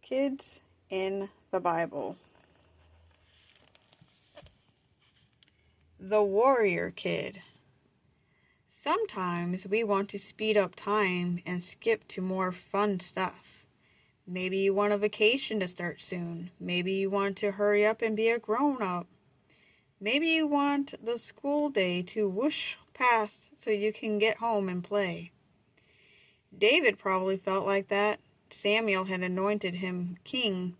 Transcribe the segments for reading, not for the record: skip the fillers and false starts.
Kids in the Bible. The Warrior Kid. Sometimes we want to speed up time and skip to more fun stuff. Maybe you want a vacation to start soon. Maybe you want to hurry up and be a grown-up. Maybe you want the school day to whoosh past so you can get home and play. David probably felt like that. Samuel had anointed him king,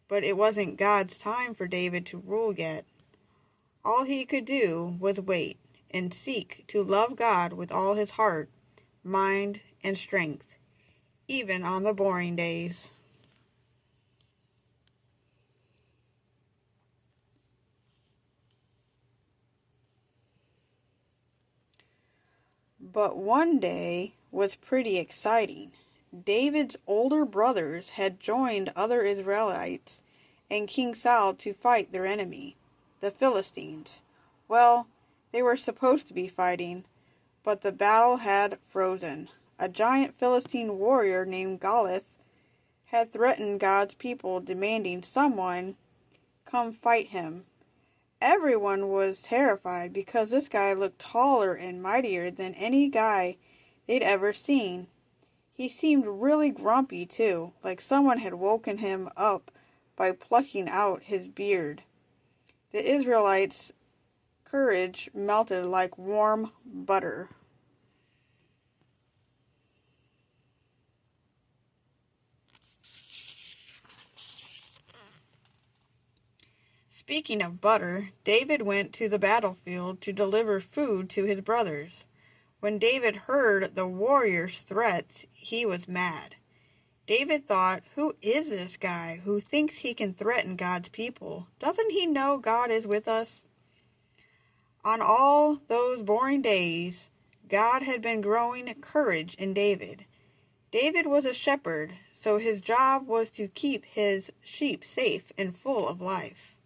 but it wasn't God's time for David to rule yet. All he could do was wait and seek to love God with all his heart, mind, and strength, even on the boring days. But one day was pretty exciting. David's older brothers had joined other Israelites and King Saul to fight their enemy, the Philistines. Well, they were supposed to be fighting, but the battle had frozen. A giant Philistine warrior named Goliath had threatened God's people, demanding someone come fight him. Everyone was terrified because this guy looked taller and mightier than any guy they'd ever seen. He seemed really grumpy, too, like someone had woken him up by plucking out his beard. The Israelites' courage melted like warm butter. Speaking of butter, David went to the battlefield to deliver food to his brothers. When David heard the warrior's threats, he was mad. David thought, who is this guy who thinks he can threaten God's people? Doesn't he know God is with us? On all those boring days, God had been growing courage in David. David was a shepherd, so his job was to keep his sheep safe and full of life.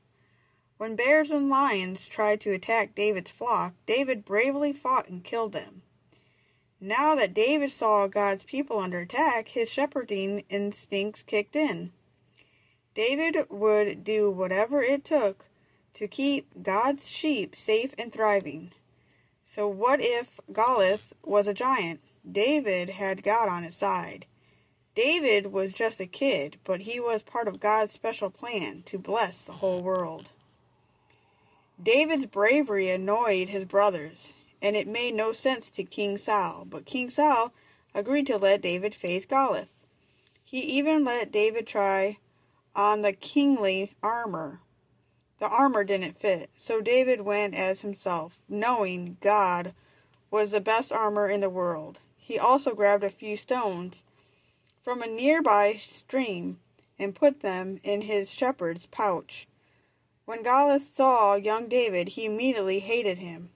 When bears and lions tried to attack David's flock, David bravely fought and killed them. Now that David saw God's people under attack, his shepherding instincts kicked in. David would do whatever it took to keep God's sheep safe and thriving. So what if Goliath was a giant? David had God on his side. David was just a kid, but he was part of God's special plan to bless the whole world. David's bravery annoyed his brothers, and it made no sense to King Saul, but King Saul agreed to let David face Goliath. He even let David try on the kingly armor. The armor didn't fit, so David went as himself, knowing God was the best armor in the world. He also grabbed a few stones from a nearby stream and put them in his shepherd's pouch. When Goliath saw young David, he immediately hated him.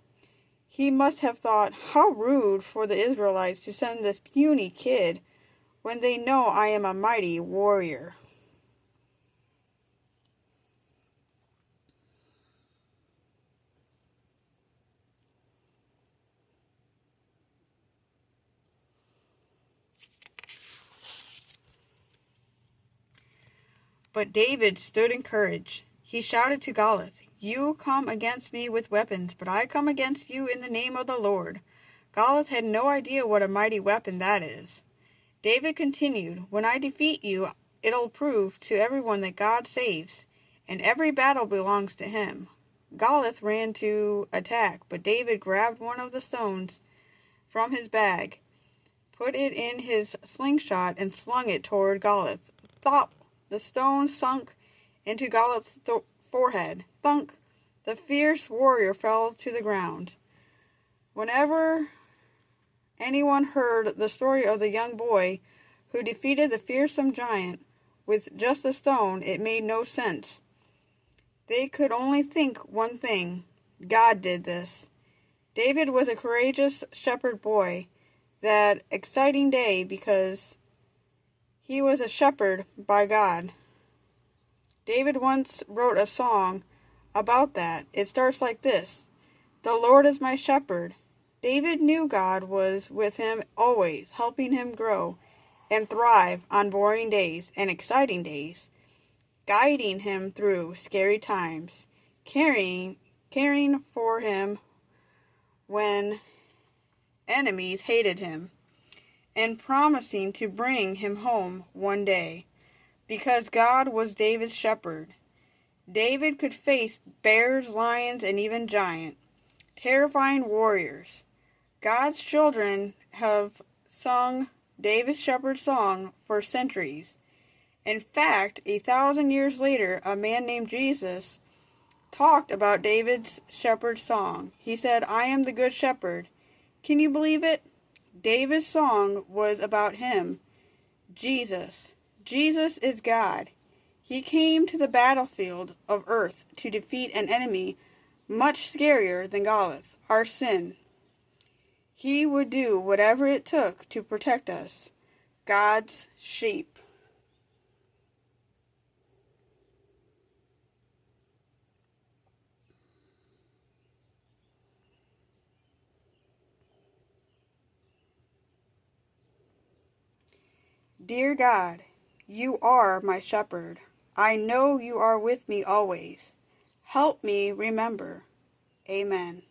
He must have thought, how rude for the Israelites to send this puny kid when they know I am a mighty warrior. But David stood in courage. He shouted to Goliath, "You come against me with weapons, but I come against you in the name of the Lord." Goliath had no idea what a mighty weapon that is. David continued, "When I defeat you, it'll prove to everyone that God saves, and every battle belongs to him." Goliath ran to attack, but David grabbed one of the stones from his bag, put it in his slingshot, and slung it toward Goliath. Thump! The stone sunk into Goliath's forehead. Thunk! The fierce warrior fell to the ground. Whenever anyone heard the story of the young boy who defeated the fearsome giant with just a stone, it made no sense. They could only think one thing: God did this. David was a courageous shepherd boy that exciting day because he was a shepherd by God. David once wrote a song about that. It starts like this: "The Lord is my shepherd." David knew God was with him always, helping him grow. and thrive on boring days and exciting days, guiding him through scary times, caring for him when enemies hated him, and promising to bring him home one day. Because God was David's shepherd, David could face bears, lions, and even giants, terrifying warriors. God's children have sung David's shepherd song for centuries. In fact, 1,000 years later, a man named Jesus talked about David's shepherd song. He said, "I am the good shepherd." Can you believe it? David's song was about him, Jesus. Jesus is God. He came to the battlefield of earth to defeat an enemy much scarier than Goliath, our sin. He would do whatever it took to protect us, God's sheep. Dear God, you are my shepherd. I know you are with me always. Help me remember. Amen.